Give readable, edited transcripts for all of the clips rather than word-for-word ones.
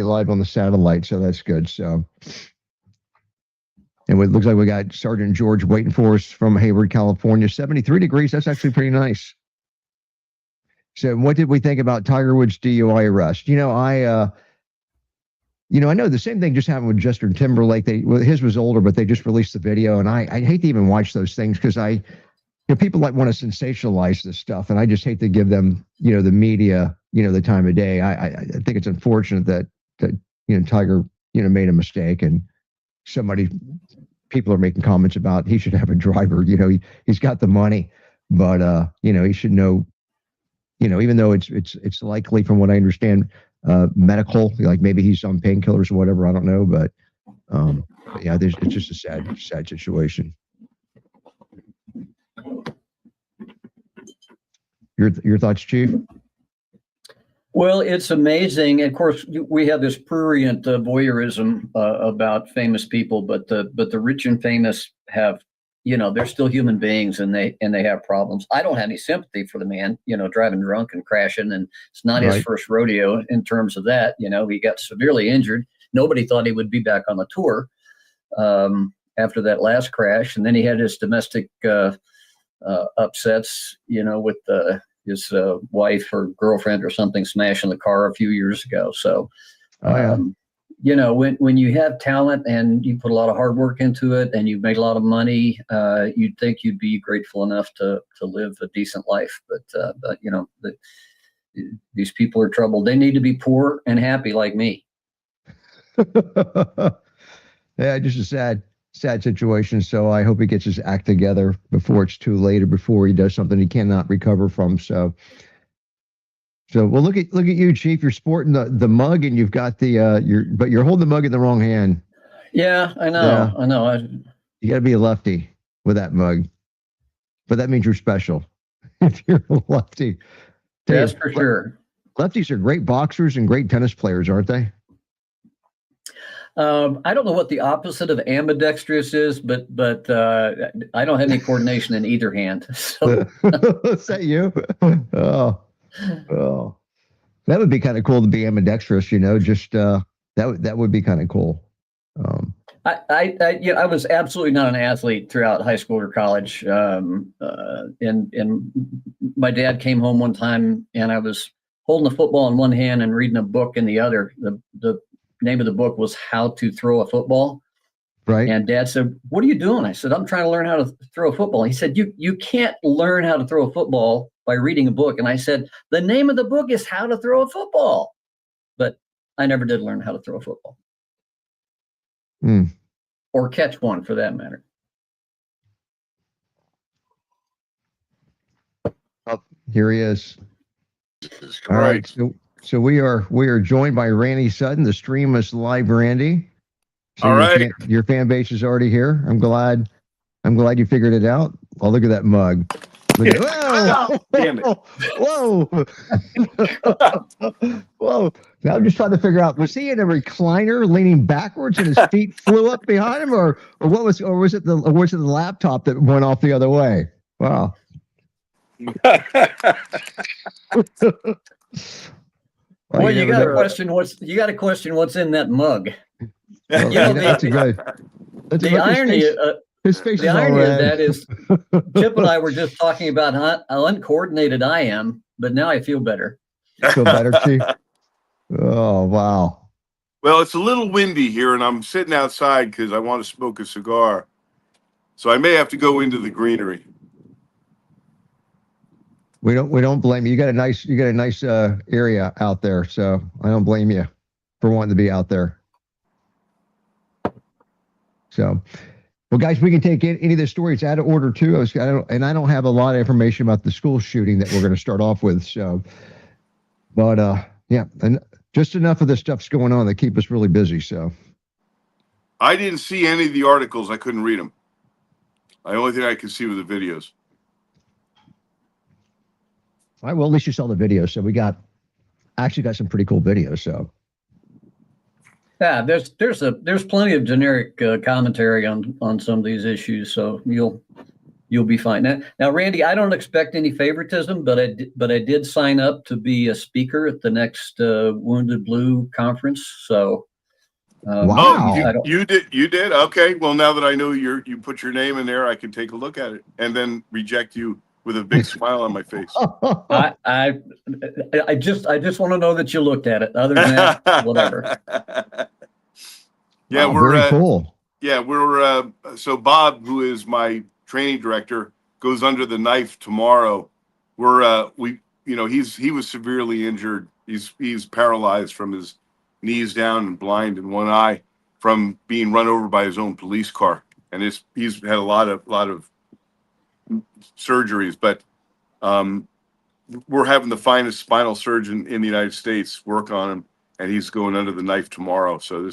live on the satellite, so that's good. So, and it looks like we got Sergeant George waiting for us from Hayward, California. 73 degrees. That's actually pretty nice. So, what did we think about Tiger Woods' DUI arrest? I know the same thing just happened with Justin Timberlake. His was older, but they just released the video, and I hate to even watch those things because people like want to sensationalize this stuff, and I just hate to give them, the media, the time of day. I think it's unfortunate that Tiger, made a mistake, and people are making comments about he should have a driver. He's got the money, but he should know. Even though it's likely, from what I understand, medical, like maybe he's on painkillers or whatever. I don't know, but yeah, it's just a sad situation. Your thoughts, Chief? Well, it's amazing. Of course, we have this prurient voyeurism about famous people, but the rich and famous have, they're still human beings, and they have problems. I don't have any sympathy for the man, driving drunk and crashing, and it's not his first rodeo in terms of that. He got severely injured. Nobody thought he would be back on the tour after that last crash, and then he had his domestic upsets, with his wife or girlfriend or something smashing the car a few years ago. So, when you have talent and you put a lot of hard work into it and you've made a lot of money, you'd think you'd be grateful enough to live a decent life. But these people are troubled. They need to be poor and happy like me. Yeah, just a sad situation. So I hope he gets his act together before it's too late, or before he does something he cannot recover from. So well, look at you, Chief. You're sporting the mug, and you've got but you're holding the mug in the wrong hand. Yeah, I know. Yeah. I know. You got to be a lefty with that mug, but that means you're special if you're a lefty. That's for sure. Lefties are great boxers and great tennis players, aren't they? I don't know what the opposite of ambidextrous is, but I don't have any coordination in either hand. So. Is that you? Oh, that would be kind of cool to be ambidextrous. Just that would be kind of cool. I was absolutely not an athlete throughout high school or college. And my dad came home one time, and I was holding a football in one hand and reading a book in the other. The name of the book was How to Throw a Football. Right. And Dad said, "What are you doing?" I said, "I'm trying to learn how to throw a football." He said, You can't learn how to throw a football by reading a book. And I said, "The name of the book is How to Throw a Football." But I never did learn how to throw a football. Or catch one, for that matter. Oh, here he is. All right. So we are joined by Randy Sutton. The stream is live, Randy. So all right. Your fan base is already here. I'm glad you figured it out. Oh, look at that mug. Whoa! Damn it. Whoa! Whoa! Now I'm just trying to figure out, was he in a recliner leaning backwards and his feet flew up behind him, or was it the laptop that went off the other way? Wow. Well, you got to question what's in that mug. Well, that's a good. The irony. His face the irony of that is, Chip and I were just talking about how uncoordinated I am, but now I feel better. Feel better, Chief? Oh, wow. Well, it's a little windy here, and I'm sitting outside because I want to smoke a cigar. So I may have to go into the greenery. We don't blame you. You got a nice area out there, so I don't blame you for wanting to be out there. So. Well, guys, we can take any of the stories out of order too. I don't have a lot of information about the school shooting that we're going to start off with. So, but yeah, and just enough of this stuff's going on that keep us really busy. So, I didn't see any of the articles. I couldn't read them. The only thing I could see were the videos. All right. Well, at least you saw the video. So we actually got some pretty cool videos. So. Yeah, there's plenty of generic commentary on some of these issues, so you'll you'll be fine. Now, Randy, I don't expect any favoritism, but I did sign up to be a speaker at the next Wounded Blue conference. So, Wow. You did. Okay. Well, now that I know you put your name in there, I can take a look at it and then reject you with a big smile on my face. I just want to know that you looked at it. Other than that, whatever. Yeah, wow, very cool. Yeah, we're so Bob, who is my training director, goes under the knife tomorrow. He was severely injured. He's paralyzed from his knees down and blind in one eye from being run over by his own police car, and he's had a lot of surgeries, but we're having the finest spinal surgeon in the United States work on him, and he's going under the knife tomorrow. So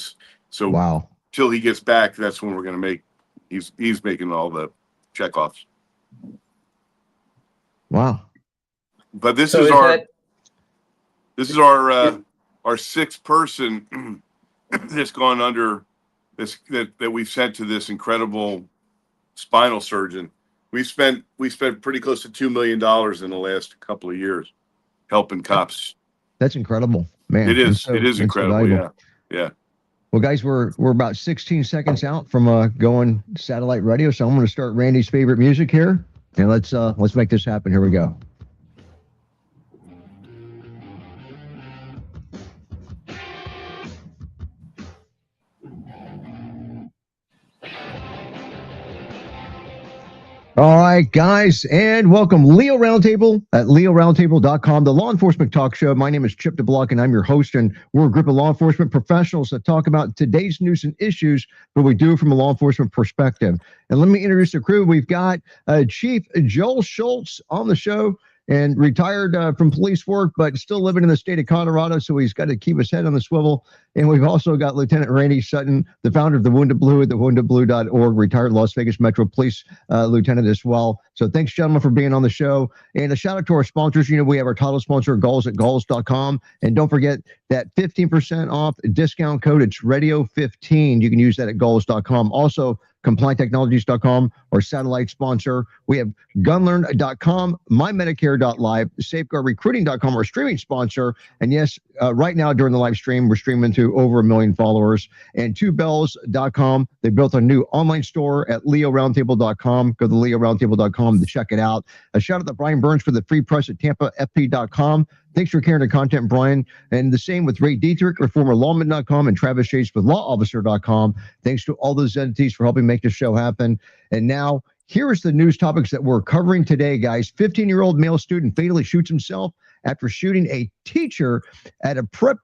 wow. Till he gets back, that's when we're going to make. He's making all the checkoffs. Wow. But this So is our sixth person that's gone under this that we've sent to this incredible spinal surgeon. We spent pretty close to $2 million in the last couple of years helping cops. That's incredible, man. It is. It is incredible. Yeah. Yeah. Well, guys, we're about 16 seconds out from going satellite radio, so I'm going to start Randy's favorite music here, and let's make this happen. Here we go. All right, guys, and welcome Leo Roundtable at leoroundtable.com, the law enforcement talk show. My name is Chip DeBlock, and I'm your host, and we're a group of law enforcement professionals that talk about today's news and issues, but we do from a law enforcement perspective. And let me introduce the crew. We've got Chief Joel Schultz on the show, and retired from police work, but still living in the state of Colorado, so he's got to keep his head on the swivel. And we've also got Lieutenant Randy Sutton, the founder of the Wounded Blue at thewoundedblue.org, retired Las Vegas Metro Police lieutenant as well. So thanks, gentlemen, for being on the show. And a shout out to our sponsors. We have our title sponsor, Gulls at Gulls.com. And don't forget that 15% off discount code. It's radio15. You can use that at Gulls.com. Also, CompliantTechnologies.com, our satellite sponsor. We have Gunlearn.com, MyMedicare.live, SafeguardRecruiting.com, our streaming sponsor. And yes, right now during the live stream, we're streaming to over 1 million followers. And TwoBells.com. They built a new online store at LeoRoundtable.com. Go to LeoRoundtable.com to check it out. A shout out to Brian Burns for the free press at TampaFP.com. Thanks for carrying the content, Brian. And the same with Ray Dietrich, reformerlawman.com, and Travis Chase with lawofficer.com. Thanks to all those entities for helping make the show happen. And now, here's the news topics that we're covering today, guys. 15-year-old male student fatally shoots himself after shooting a teacher at a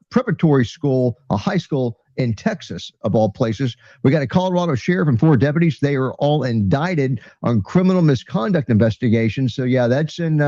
preparatory school, a high school in Texas, of all places. We got a Colorado sheriff and 4 deputies. They are all indicted on criminal misconduct investigations. So yeah, that's in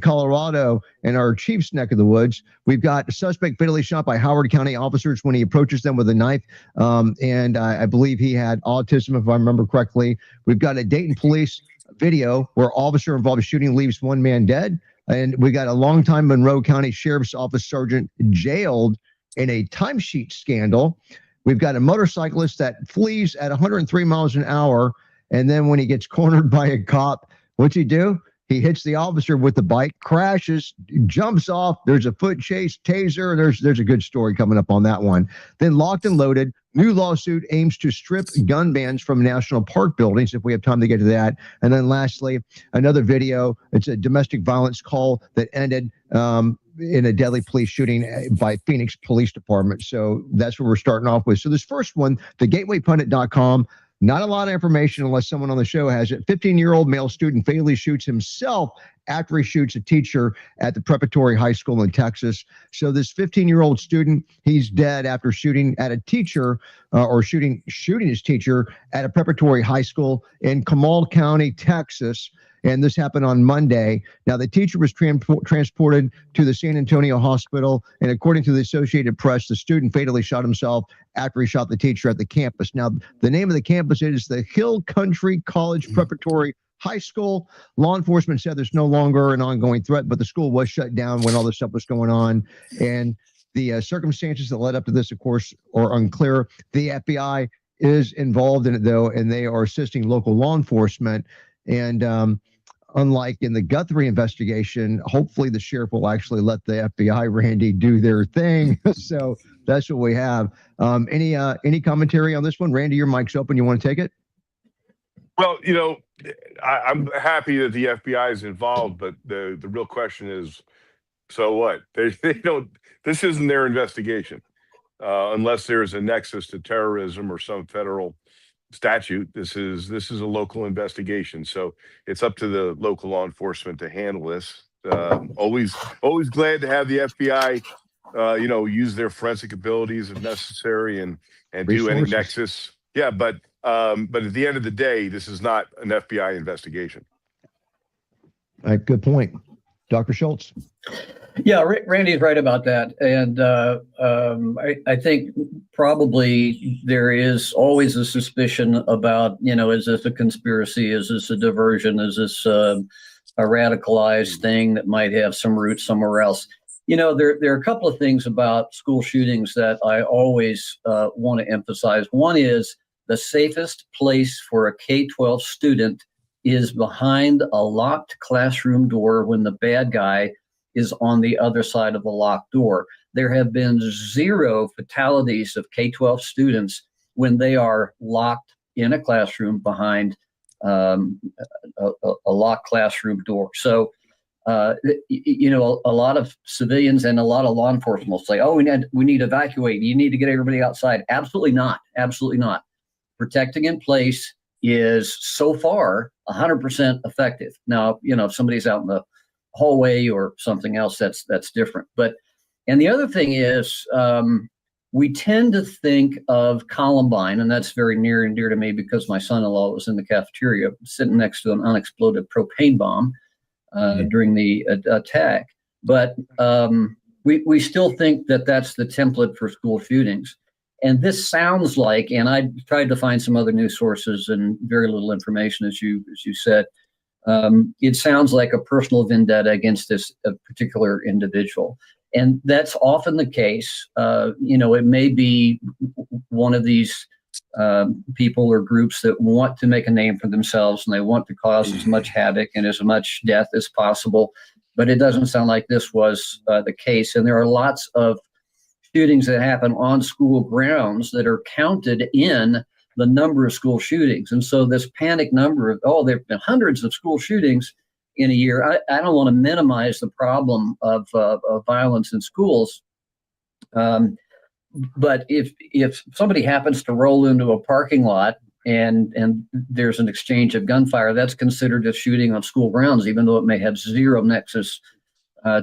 Colorado, in our chief's neck of the woods. We've got a suspect fatally shot by Howard County officers when he approaches them with a knife. And I believe he had autism, if I remember correctly. We've got a Dayton police video where officer involved shooting leaves 1 man dead. And we got a longtime Monroe County Sheriff's Office sergeant jailed in a timesheet scandal. We've got a motorcyclist that flees at 103 miles an hour. And then when he gets cornered by a cop, what's he do? He hits the officer with the bike, crashes, jumps off. There's a foot chase, taser. There's a good story coming up on that one. Then locked and loaded. New lawsuit aims to strip gun bans from national park buildings, if we have time to get to that. And then lastly, another video. It's a domestic violence call that ended in a deadly police shooting by Phoenix Police Department. So that's what we're starting off with. So this first one, thegatewaypundit.com. Not a lot of information unless someone on the show has it. 15-year-old male student fatally shoots himself after he shoots a teacher at the preparatory high school in Texas. So this 15-year-old student, he's dead after shooting at a teacher or shooting his teacher at a preparatory high school in Comal County, Texas. And this happened on Monday. Now, the teacher was transported to the San Antonio hospital. And according to the Associated Press, the student fatally shot himself after he shot the teacher at the campus. Now, the name of the campus is the Hill Country College Preparatory High School. Law enforcement said there's no longer an ongoing threat, but the school was shut down when all this stuff was going on. And the circumstances that led up to this, of course, are unclear. The FBI is involved in it, though, and they are assisting local law enforcement. And unlike in the Guthrie investigation, hopefully the sheriff will actually let the FBI, Randy, do their thing. So that's what we have. Any commentary on this one? Randy, your mic's open. You want to take it? Well, I'm happy that the FBI is involved, but the real question is, so what? They don't. This isn't their investigation, unless there's a nexus to terrorism or some federal statute. This is a local investigation, so it's up to the local law enforcement to handle this. Always glad to have the FBI, use their forensic abilities if necessary and do any nexus. Yeah, but at the end of the day, this is not an FBI investigation. All right, good point. Dr. Schultz. Yeah, Randy's right about that. And I think probably there is always a suspicion about, is this a conspiracy? Is this a diversion? Is this a radicalized thing that might have some roots somewhere else? There are a couple of things about school shootings that I always want to emphasize. One is the safest place for a K-12 student is behind a locked classroom door when the bad guy is on the other side of the locked door. There have been 0 fatalities of K-12 students when they are locked in a classroom behind a locked classroom door. So, a lot of civilians and a lot of law enforcement will say, "Oh, we need to evacuate. You need to get everybody outside." Absolutely not. Absolutely not. Protecting in place is so far 100% effective. Now, if somebody's out in the hallway or something else, that's different. And the other thing is, we tend to think of Columbine, and that's very near and dear to me because my son-in-law was in the cafeteria sitting next to an unexploded propane bomb during the attack. But we still think that that's the template for school shootings. And this sounds like, and I tried to find some other news sources and very little information, as you said. It sounds like a personal vendetta against this particular individual. And that's often the case. It may be one of these people or groups that want to make a name for themselves and they want to cause as much havoc and as much death as possible. But it doesn't sound like this was the case. And there are lots of shootings that happen on school grounds that are counted in the number of school shootings. And so this panic number of, there have been hundreds of school shootings in a year. I don't want to minimize the problem of violence in schools. But if somebody happens to roll into a parking lot and there's an exchange of gunfire, that's considered a shooting on school grounds, even though it may have 0 nexus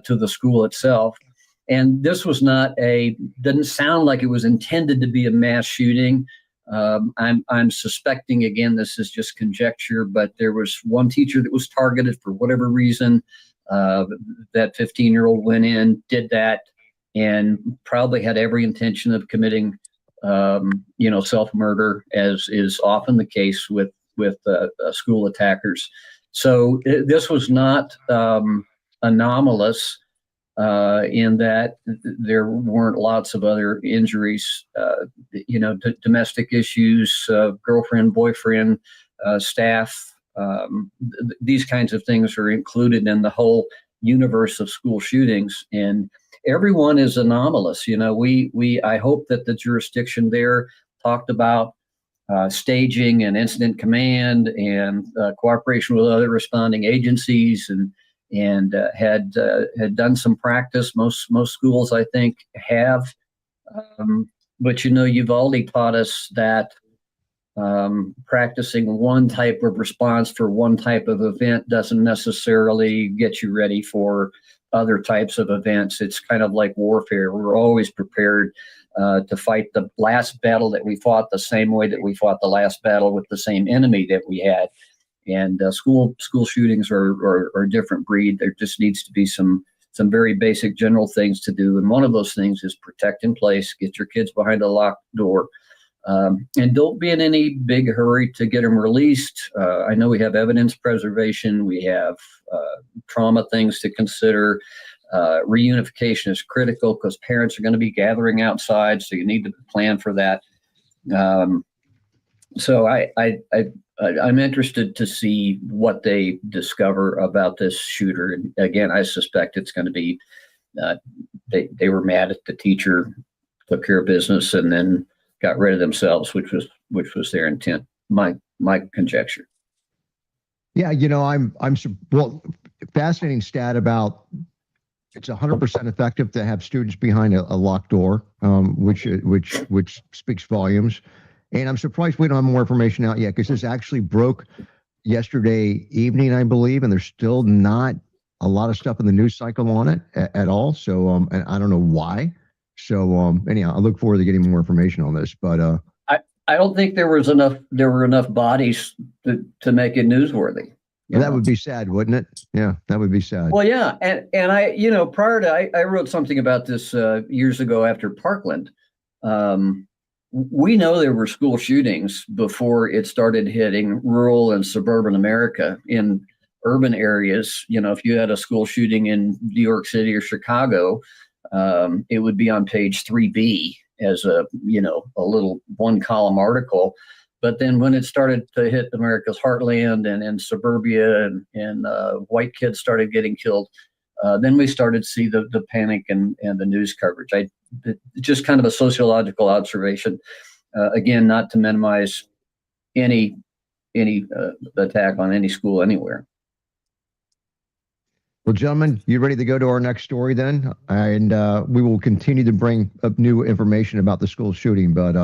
to the school itself. And this was didn't sound like it was intended to be a mass shooting. I'm suspecting, again, this is just conjecture, but there was one teacher that was targeted for whatever reason. That 15-year-old went in, did that, and probably had every intention of committing, self-murder, as is often the case with school attackers. So this was not anomalous. In that there weren't lots of other injuries, domestic issues, girlfriend, boyfriend, staff, these kinds of things are included in the whole universe of school shootings, and everyone is anomalous. I hope that the jurisdiction there talked about staging and incident command and cooperation with other responding agencies and had done some practice. Most schools, I think, have. But Uvalde taught us that practicing one type of response for one type of event doesn't necessarily get you ready for other types of events. It's kind of like warfare. We're always prepared to fight the last battle that we fought the same way that we fought the last battle with the same enemy that we had. And school shootings are a different breed. There just needs to be some very basic general things to do. And one of those things is protect in place, get your kids behind a locked door, and don't be in any big hurry to get them released. I know we have evidence preservation. We have trauma things to consider. Reunification is critical because parents are going to be gathering outside, so you need to plan for that. So I'm interested to see what they discover about this shooter. And again, I suspect it's going to be they were mad at the teacher, took care of business, and then got rid of themselves, which was their intent. My conjecture. Yeah, well, fascinating stat about it's 100% effective to have students behind a locked door, which speaks volumes. And I'm surprised we don't have more information out yet because this actually broke yesterday evening, I believe, and there's still not a lot of stuff in the news cycle on it at all. So, and I don't know why. So, anyhow, I look forward to getting more information on this. But I don't think there were enough bodies to make it newsworthy. That would be sad, wouldn't it? Yeah, that would be sad. Well, yeah, and I, prior to I wrote something about this years ago after Parkland. We know there were school shootings before it started hitting rural and suburban America. In urban areas, if you had a school shooting in New York City or Chicago, it would be on page 3B as a little one-column article. But then when it started to hit America's heartland and suburbia and white kids started getting killed, then we started to see the panic and the news coverage. Just kind of a sociological observation. Again, not to minimize any attack on any school anywhere. Well, gentlemen, you ready to go to our next story then? And we will continue to bring up new information about the school shooting. But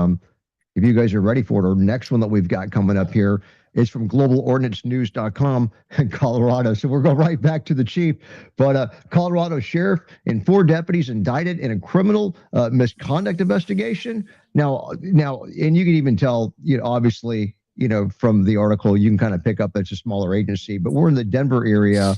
if you guys are ready for it, our next one that we've got coming up here is from globalordnancenews.com in Colorado. So we're going right back to the chief. But Colorado sheriff and 4 deputies indicted in a criminal misconduct investigation. Now, and you can even tell, obviously, from the article, you can kind of pick up it's a smaller agency. But we're in the Denver area.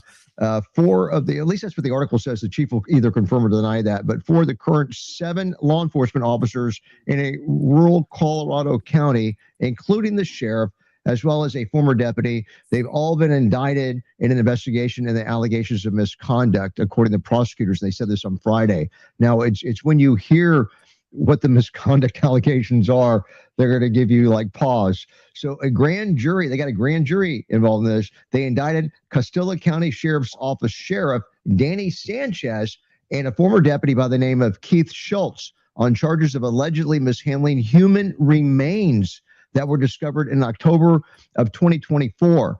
4 of the, at least that's what the article says, the chief will either confirm or deny that, but 4 of the current 7 law enforcement officers in a rural Colorado county, including the sheriff, as well as a former deputy, they've all been indicted in an investigation in the allegations of misconduct, according to prosecutors. They said this on Friday. Now, it's when you hear what the misconduct allegations are, they're going to give you like pause. So a grand jury, they got a grand jury involved in this. They indicted Castilla County Sheriff's Office Sheriff Danny Sanchez and a former deputy by the name of Keith Schultz on charges of allegedly mishandling human remains that were discovered in October of 2024.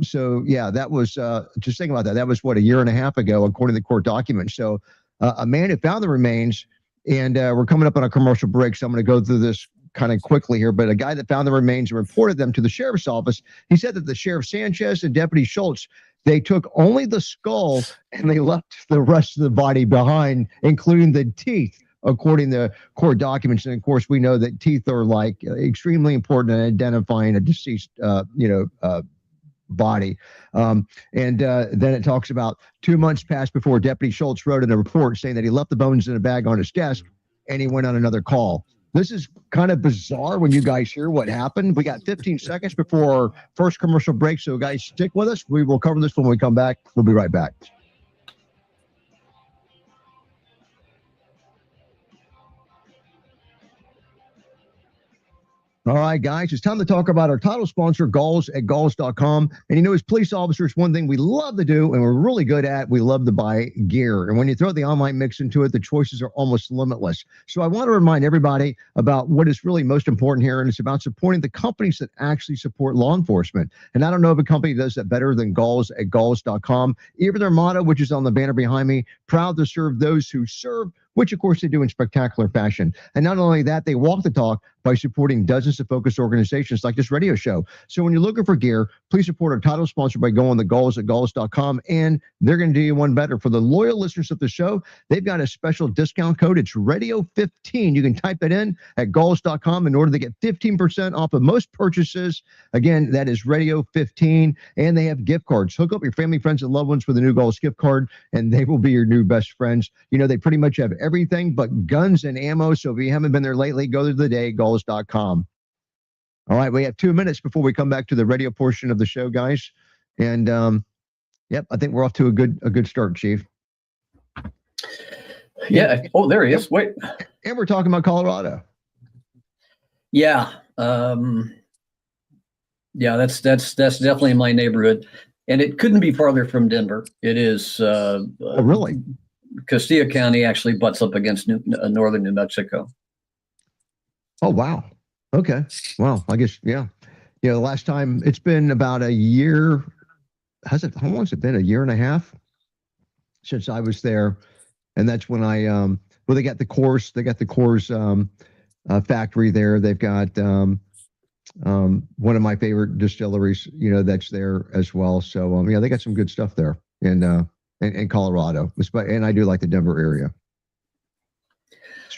So yeah, that was, just think about that. That was what, a year and a half ago, according to the court documents. So a man who found the remains, and we're coming up on a commercial break, so I'm going to go through this kind of quickly here, but a guy that found the remains and reported them to the sheriff's office, he said that the Sheriff Sanchez and Deputy Schultz, they took only the skull and they left the rest of the body behind, including the teeth, according to court documents. And of course, we know that teeth are like extremely important in identifying a deceased, body. And then it talks about 2 months passed before Deputy Schultz wrote in a report saying that he left the bones in a bag on his desk and he went on another call. This is kind of bizarre when you guys hear what happened. We got 15 seconds before our first commercial break. So guys, stick with us. We will cover this when we come back. We'll be right back. All right, guys, it's time to talk about our title sponsor, Galls at Galls.com. And as police officers, one thing we love to do and we're really good at, we love to buy gear. And when you throw the online mix into it, the choices are almost limitless. So I want to remind everybody about what is really most important here, and it's about supporting the companies that actually support law enforcement. And I don't know if a company does that better than Galls at Galls.com. Even their motto, which is on the banner behind me, proud to serve those who serve, which of course they do in spectacular fashion. And not only that, they walk the talk by supporting dozens of focused organizations like this radio show. So when you're looking for gear, please support our title sponsor by going to Galls at Galls.com, and they're going to do you one better. For the loyal listeners of the show, they've got a special discount code. It's radio15. You can type it in at Galls.com in order to get 15% off of most purchases. Again, that is radio15, and they have gift cards. Hook up your family, friends, and loved ones with a new Galls gift card, and they will be your new best friends. They pretty much have everything but guns and ammo. So if you haven't been there lately, go to the day, Galls.com. All right, we have 2 minutes before we come back to the radio portion of the show, guys. And yep, I think we're off to a good start, Chief. Yeah. Oh, there he is. Wait. And we're talking about Colorado. Yeah. Yeah, that's definitely in my neighborhood, and it couldn't be farther from Denver. It is. Oh, really? Castilla County actually butts up against northern New Mexico. Oh, wow. Okay. Well, I guess, yeah. You know, the last time it's been about a year. How long has it been? A year and a half since I was there. And that's when well, they got the Coors factory there. They've got, one of my favorite distilleries, you know, that's there as well. So, yeah, they got some good stuff there in Colorado. And I do like the Denver area.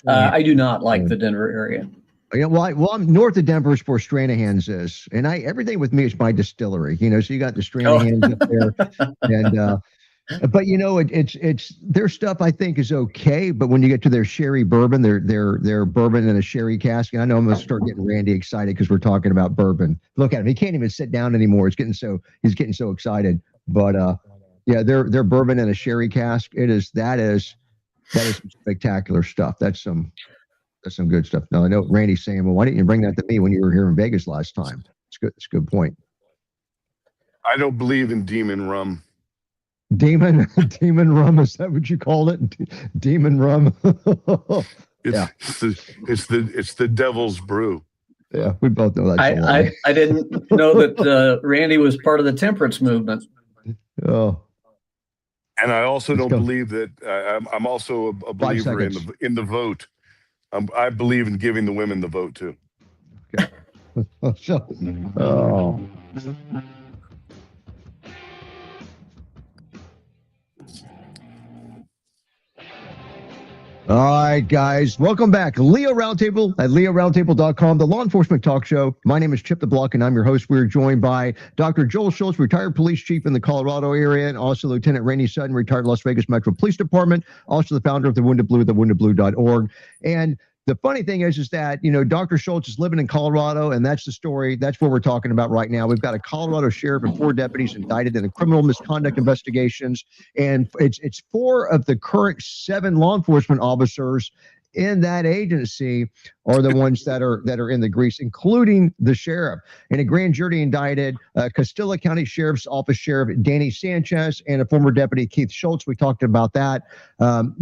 I do not like the Denver area. Yeah, well, I'm north of Denver is where Stranahan's is, and everything with me is my distillery. You know, so you got the Stranahan's up there, and but you know, it's their stuff I think is okay, but when you get to their sherry bourbon, their bourbon in a sherry cask, and I know I'm gonna start getting Randy excited because we're talking about bourbon. Look at him; he can't even sit down anymore. He's getting so excited. But yeah, their bourbon in a sherry cask, that is some spectacular stuff. That's some good stuff. Now I know Randy's saying, well, why didn't you bring that to me when you were here in Vegas last time? It's good. It's a good point. I don't believe in demon rum. Demon rum, is that what you called it? Demon rum. Yeah. It's the devil's brew. Yeah, we both know that. I didn't know that Randy was part of the temperance movement. Oh. And I also don't believe that I'm also a believer in the vote. I believe in giving the women the vote too. Okay. Oh. All right, guys, welcome back. Leo Roundtable at leoroundtable.com, the law enforcement talk show. My name is Chip the Block, and I'm your host. We're joined by Dr. Joel Schultz, retired police chief in the Colorado area, and also Lieutenant Randy Sutton, retired Las Vegas Metro Police Department, also the founder of the Wounded Blue, thewoundedblue.org. And the funny thing is that, you know, Dr. Schultz is living in Colorado, and that's the story. That's what we're talking about right now. We've got a Colorado sheriff and 4 deputies indicted in criminal misconduct investigations, and it's 4 of the current 7 law enforcement officers in that agency are the ones that are in the grease, including the sheriff. And a grand jury indicted Castilla County Sheriff's Office Sheriff Danny Sanchez and a former deputy, Keith Schultz. We talked about that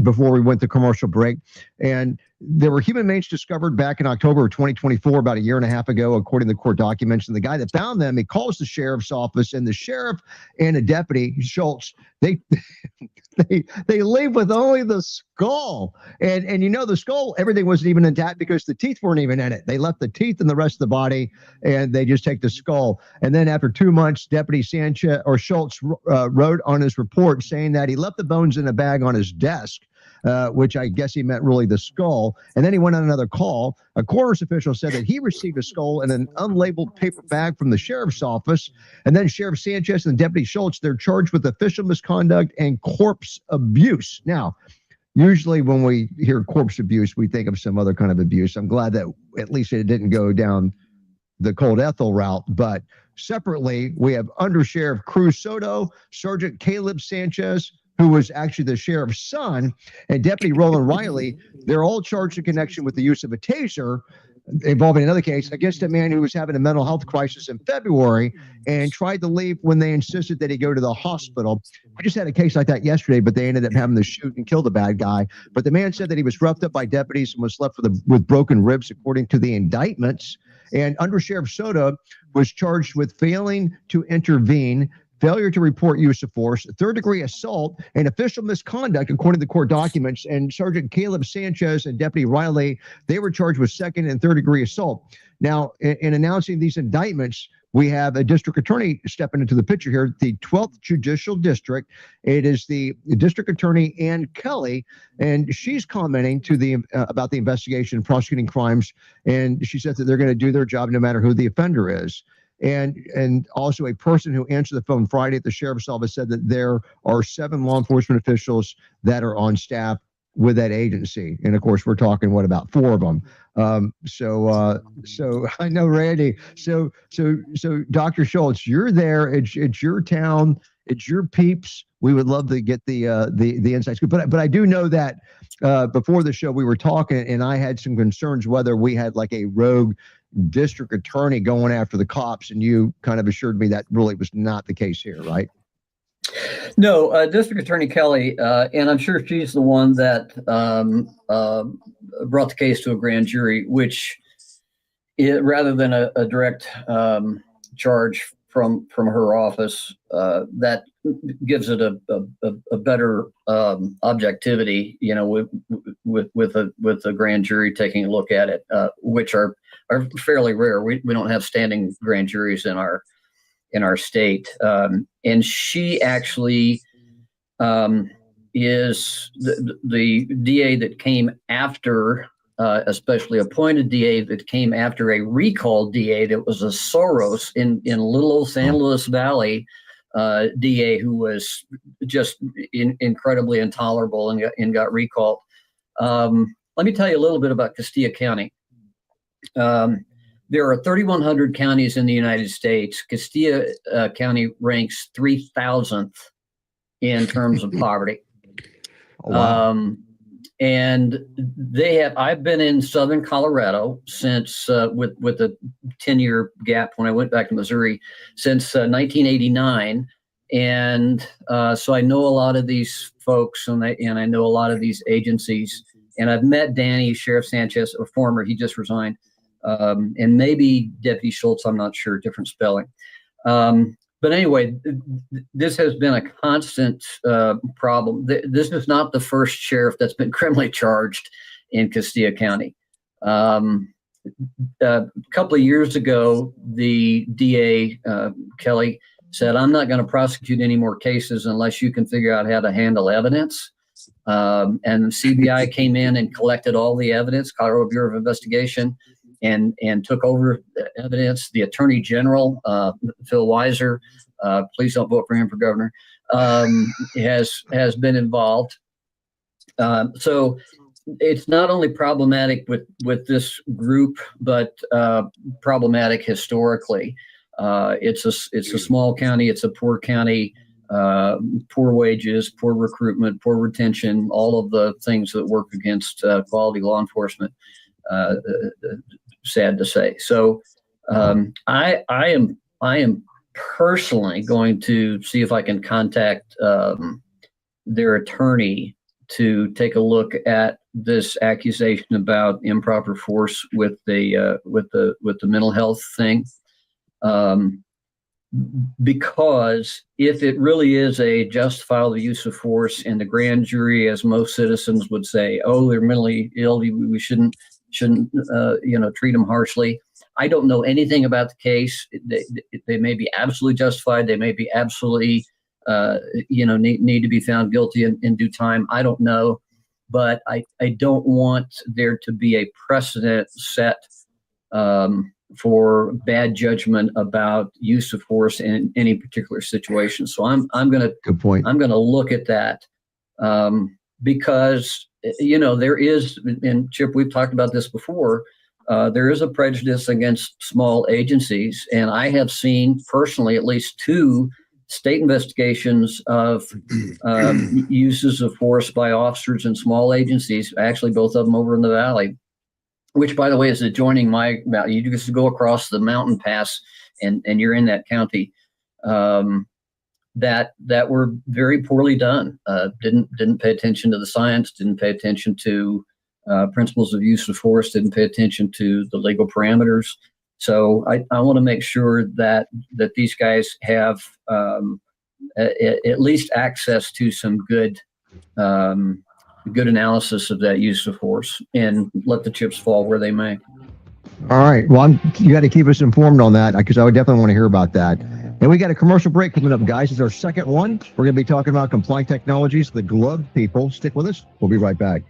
before we went to commercial break. And there were human remains discovered back in October of 2024, about a year and a half ago, according to court documents. And the guy that found them, he calls the sheriff's office, and the sheriff and a deputy, Schultz, they leave with only the skull. And you know, the skull, everything wasn't even intact because the teeth weren't even in it. They left the teeth in the rest of the body, and they just take the skull. And then after 2 months, Deputy Sanchez or Schultz wrote on his report saying that he left the bones in a bag on his desk. Which I guess he meant really the skull. And then he went on another call. A coroner's official said that he received a skull in an unlabeled paper bag from the sheriff's office. And then Sheriff Sanchez and Deputy Schultz, they're charged with official misconduct and corpse abuse. Now, usually when we hear corpse abuse, we think of some other kind of abuse. I'm glad that at least it didn't go down the Cold Ethel route. But separately, we have Under Sheriff Cruz Soto, Sergeant Caleb Sanchez, who was actually the sheriff's son, and Deputy Roland Riley. They're all charged in connection with the use of a taser involving another case against a man who was having a mental health crisis in February and tried to leave when they insisted that he go to the hospital. We just had a case like that yesterday, but they ended up having to shoot and kill the bad guy. But the man said that he was roughed up by deputies and was left with broken ribs, according to the indictments. And Under Sheriff Soto was charged with failing to intervene, failure to report use of force, third-degree assault, and official misconduct, according to the court documents. And Sergeant Caleb Sanchez and Deputy Riley, they were charged with second and third-degree assault. Now, in announcing these indictments, we have a district attorney stepping into the picture here, the 12th Judicial District. It is the District Attorney Ann Kelly, and she's commenting to about the investigation and prosecuting crimes, and she says that they're going to do their job no matter who the offender is. And also a person who answered the phone Friday at the sheriff's office said that there are 7 law enforcement officials that are on staff with that agency. And of course, we're talking, what, about 4 of them. So I know, Randy. So Dr. Schultz, you're there. It's your town. it's your peeps. We would love to get the inside scoop. But I do know that before the show we were talking, and I had some concerns whether we had like a rogue district attorney going after the cops, and you kind of assured me that really was not the case here, right? No, District Attorney Kelly, and I'm sure she's the one that brought the case to a grand jury, which rather than a direct charge from her office, that gives it a better objectivity, with a grand jury taking a look at it, which are fairly rare. We don't have standing grand juries in our state, and she actually is the DA that came after, especially appointed DA that came after a recalled DA that was a Soros in little old San Luis Valley DA who was just incredibly intolerable and got recalled. Let me tell you a little bit about Castilla County. There are 3,100 counties in the United States. Castilla County ranks 3,000th in terms of poverty. Oh, wow. And I've been in Southern Colorado since, with a 10-year gap when I went back to Missouri, since 1989. And so I know a lot of these folks, and I know a lot of these agencies. And I've met Danny, Sheriff Sanchez, or former, he just resigned. And maybe Deputy Schultz, I'm not sure, different spelling. But anyway, this has been a constant problem. This is not the first sheriff that's been criminally charged in Castilla County. A couple of years ago, the DA, Kelly, said, I'm not going to prosecute any more cases unless you can figure out how to handle evidence. And the CBI came in and collected all the evidence, Colorado Bureau of Investigation, and took over the evidence. The Attorney General, Phil Weiser, please don't vote for him for governor, has been involved. So it's not only problematic with this group, but problematic historically. It's a small county. It's a poor county. Poor wages, poor recruitment, poor retention, all of the things that work against quality law enforcement. Sad to say. So I am personally going to see if I can contact their attorney to take a look at this accusation about improper force with the mental health thing. Because if it really is a justifiable use of force, and the grand jury, as most citizens would say, oh, they're mentally ill, we shouldn't treat them harshly. I don't know anything about the case. They may be absolutely justified. They may be absolutely, need to be found guilty in due time. I don't know, but I don't want there to be a precedent set for bad judgment about use of force in any particular situation. So I'm gonna Good point. I'm gonna look at that because there is, and Chip, we've talked about this before. There is a prejudice against small agencies, and I have seen personally at least 2 state investigations of uses of force by officers in small agencies. Actually, both of them over in the valley, which, by the way, is adjoining my valley. You just go across the mountain pass, and you're in that county. That were very poorly done. Didn't pay attention to the science. Didn't pay attention to principles of use of force. Didn't pay attention to the legal parameters. So I want to make sure that these guys have at least access to some good analysis of that use of force, and let the chips fall where they may. All right. Well, you got to keep us informed on that, because I would definitely want to hear about that. And we got a commercial break coming up, guys. It's our second one. We're going to be talking about compliant technologies, the glove people. Stick with us. We'll be right back.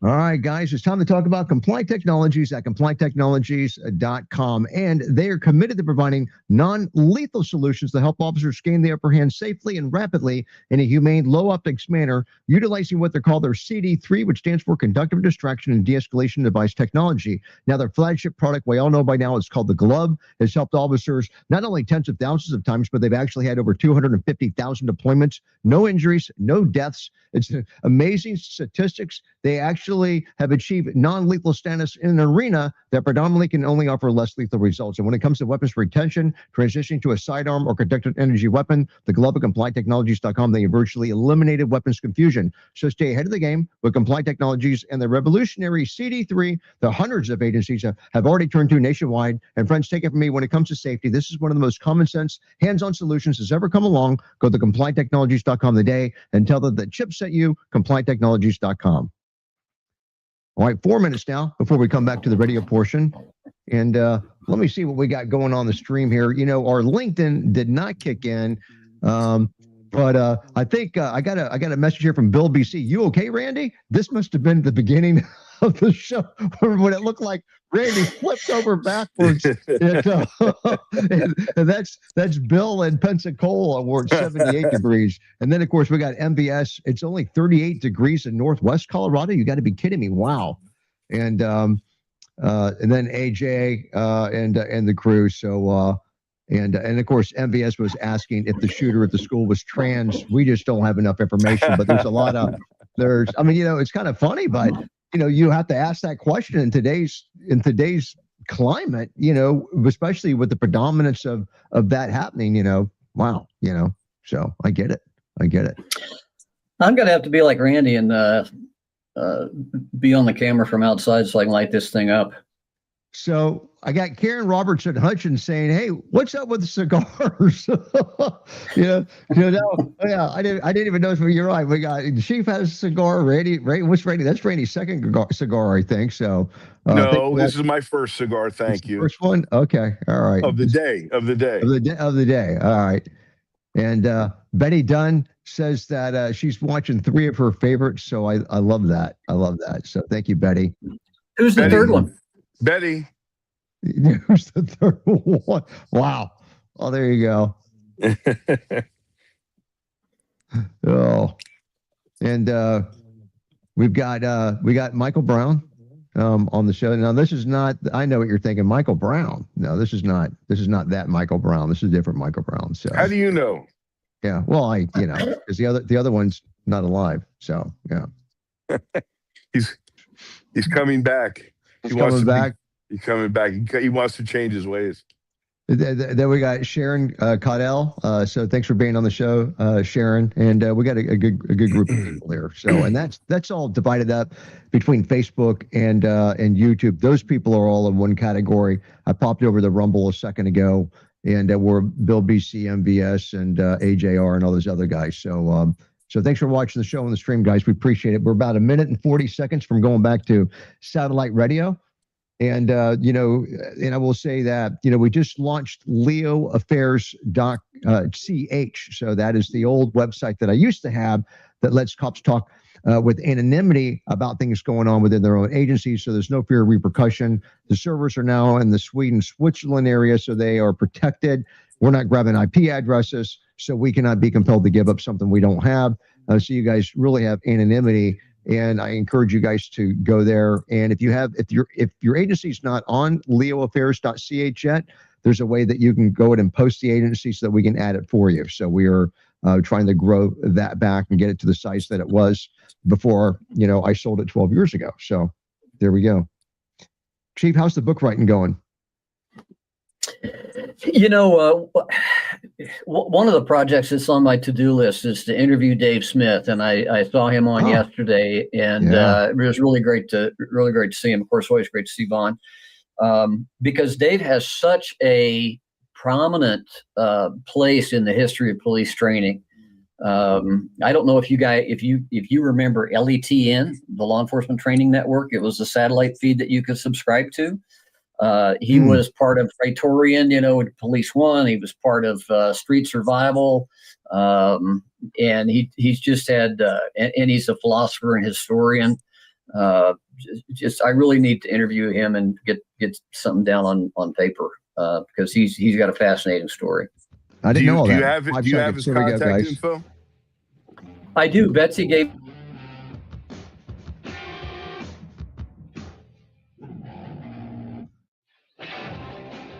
All right, guys, it's time to talk about Compliant Technologies at complianttechnologies.com. And they are committed to providing non-lethal solutions to help officers gain the upper hand safely and rapidly in a humane, low-optics manner, utilizing what they call their CD3, which stands for Conductive Distraction and De-Escalation Device Technology. Now, their flagship product, we all know by now, it's called the Glove, has helped officers not only tens of thousands of times, but they've actually had over 250,000 deployments, no injuries, no deaths. It's amazing statistics. They actually have achieved non-lethal status in an arena that predominantly can only offer less lethal results. And when it comes to weapons retention, transitioning to a sidearm or conductive energy weapon, the Glove at CompliantTechnologies.com, they have virtually eliminated weapons confusion. So stay ahead of the game with Compliant Technologies and the revolutionary CD3 that hundreds of agencies have already turned to nationwide. And friends, take it from me, when it comes to safety, this is one of the most common sense, hands-on solutions that's ever come along. Go to CompliantTechnologies.com today and tell them that Chip sent you, CompliantTechnologies.com. All right, 4 minutes now before we come back to the radio portion. And let me see what we got going on the stream here. You know, our LinkedIn did not kick in. But I think I got a message here from Bill BC. You okay, Randy? This must have been the beginning of the show when it looked like Randy flipped over backwards. And that's Bill in Pensacola, where it's 78 degrees. And then, of course, we got MVS. It's only 38 degrees in Northwest Colorado. You got to be kidding me! Wow. And then AJ and the crew. So. And of course, MVS was asking if the shooter at the school was trans. We just don't have enough information, but there's a lot of, I mean, you know, it's kind of funny, but, you know, you have to ask that question in today's climate, you know, especially with the predominance of that happening, you know, wow, you know, so I get it. I'm going to have to be like Randy and be on the camera from outside so I can light this thing up. So I got Karen Robertson Hutchins saying, "Hey, what's up with the cigars?" Yeah, I didn't even notice. But you're right. We got Chief has a cigar. Randy, what's Randy? That's Randy's second cigar, I think. So no, this is my first cigar. Thank you. First one. Okay. All right. Of the day. Of the day. All right. And Betty Dunn says that she's watching 3 of her favorites. So I love that. So thank you, Betty. Who's the third one? Betty. Who's the third one? Wow. Oh, there you go. Oh, and we got Michael Brown on the show. Now, this is not. I know what you're thinking, Michael Brown. No, this is not that Michael Brown. This is different Michael Brown. So how do you know? Yeah. Well, because the other one's not alive. So yeah. He's coming back. He's coming back. He's coming back. He wants to change his ways. Then we got Sharon Caudell. So thanks for being on the show, Sharon. And we got a good group of people there. So and that's all divided up between Facebook and YouTube. Those people are all in one category. I popped over the Rumble a second ago, and we're Bill BC, MVS, and AJR, and all those other guys. So so thanks for watching the show on the stream, guys. We appreciate it. We're about 1 minute and 40 seconds from going back to satellite radio. And, and I will say that, we just launched leoaffairs.ch. So that is the old website that I used to have that lets cops talk with anonymity about things going on within their own agencies. So there's no fear of repercussion. The servers are now in the Sweden, Switzerland area, so they are protected. We're not grabbing IP addresses, so we cannot be compelled to give up something we don't have. So you guys really have anonymity. And I encourage you guys to go there. And if your agency's not on leoaffairs.ch yet, there's a way that you can go ahead and post the agency so that we can add it for you. So we are trying to grow that back and get it to the size that it was before, I sold it 12 years ago. So there we go. Chief, how's the book writing going? One of the projects that's on my to-do list is to interview Dave Smith, and I saw him on yesterday, and it was really great to see him. Of course, always great to see Vaughn, because Dave has such a prominent place in the history of police training. I don't know if you remember LETN, the Law Enforcement Training Network. It was a satellite feed that you could subscribe to. He was part of Praetorian, Police One. He was part of Street Survival, and he's just had, and he's a philosopher and historian. I really need to interview him and get something down on paper because he's got a fascinating story. I didn't know all do that. you have Five do you have seconds. his Here we go, contact guys. info? I do. Betsy gave.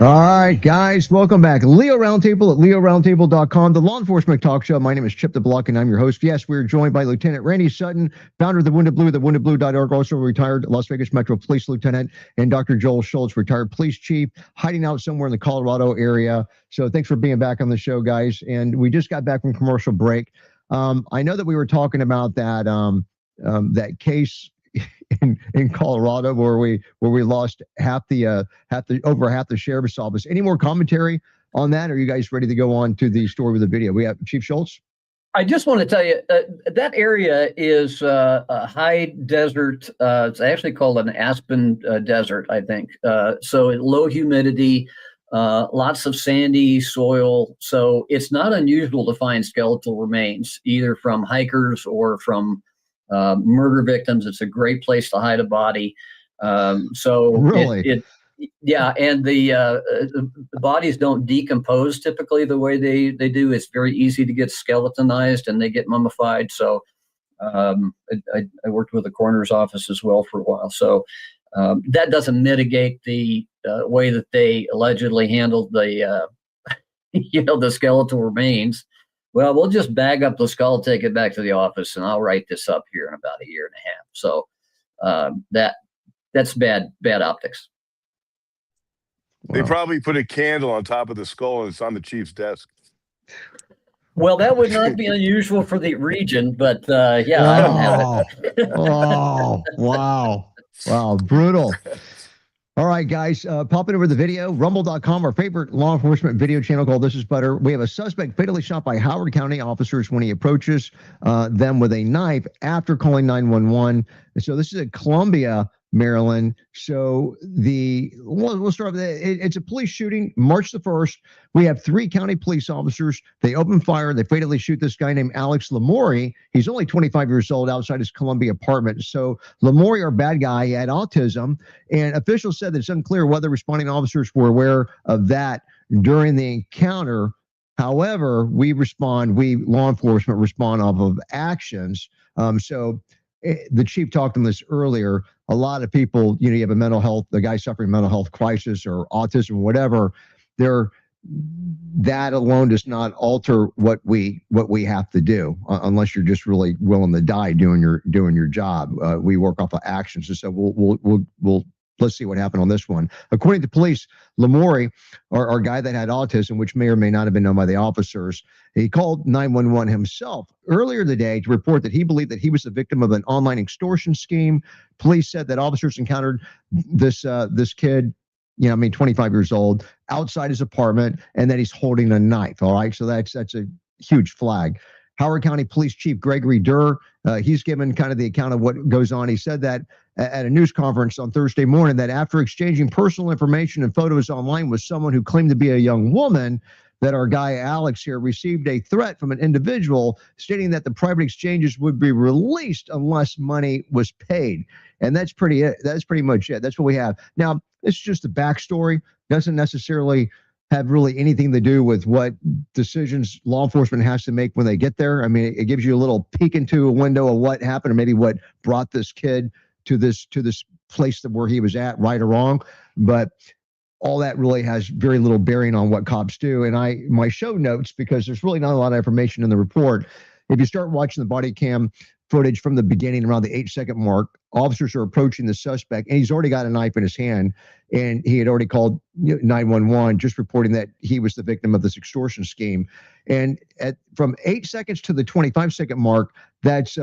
All right, guys, welcome back. Leo Roundtable at leoroundtable.com, the law enforcement talk show. My name is Chip the Block, and I'm your host. Yes, we're joined by Lieutenant Randy Sutton, founder of the Wounded Blue, thewoundedblue.org, also retired Las Vegas Metro Police Lieutenant, and Dr. Joel Schultz, retired police chief, hiding out somewhere in the Colorado area. So thanks for being back on the show, guys. And we just got back from commercial break. I know that we were talking about that that case in Colorado where we lost half the sheriff's office. Any more commentary on that? Are you guys ready to go on to the story with the video? We have Chief Schultz. I just want to tell you that area is a high desert. It's actually called an aspen desert, I think. So low humidity, lots of sandy soil. So it's not unusual to find skeletal remains either from hikers or from murder victims. It's a great place to hide a body. So really, yeah, and the bodies don't decompose typically the way they do. It's very easy to get skeletonized and they get mummified. So I worked with the coroner's office as well for a while. So that doesn't mitigate the way that they allegedly handled the the skeletal remains. Well, we'll just bag up the skull, take it back to the office, and I'll write this up here in about a year and a half. So that's bad optics. Wow. They probably put a candle on top of the skull and it's on the chief's desk. Well, that would not be unusual for the region, but yeah, I don't have it. Oh, wow, brutal. All right, guys, popping over the video, rumble.com, our favorite law enforcement video channel called This Is Butter. We have a suspect fatally shot by Howard County officers when he approaches them with a knife after calling 911. And so this is at Columbia, Maryland. So we'll start with it's a police shooting, March the 1st. We have 3 county police officers. They open fire. They fatally shoot this guy named Alex Lamori. He's only 25 years old outside his Columbia apartment. So Lamori, our bad guy, he had autism. And officials said that it's unclear whether responding officers were aware of that during the encounter. However, we law enforcement respond off of actions. The chief talked on this earlier. A lot of people, you have the guy suffering mental health crisis or autism, whatever. That alone does not alter what we have to do, unless you're just really willing to die doing your job. We work off of actions, and so we'll let's see what happened on this one. According to police, Lamori, our guy that had autism, which may or may not have been known by the officers, he called 911 himself earlier today to report that he believed that he was the victim of an online extortion scheme. Police said that officers encountered this kid, 25 years old, outside his apartment, and that he's holding a knife. All right, so that's a huge flag. Howard County Police Chief Gregory Durr, he's given kind of the account of what goes on. He said that at a news conference on Thursday morning that after exchanging personal information and photos online with someone who claimed to be a young woman, that our guy Alex here received a threat from an individual stating that the private exchanges would be released unless money was paid. And that's pretty much it. That's what we have. Now, it's just a backstory. Doesn't necessarily have really anything to do with what decisions law enforcement has to make when they get there. I mean, it gives you a little peek into a window of what happened or maybe what brought this kid to this place where he was at, right or wrong. But all that really has very little bearing on what cops do. And my show notes, because there's really not a lot of information in the report. If you start watching the body cam footage from the beginning, around the 8-second mark, officers are approaching the suspect, and he's already got a knife in his hand, and he had already called 911, just reporting that he was the victim of this extortion scheme. And from 8 seconds to the 25-second mark, that's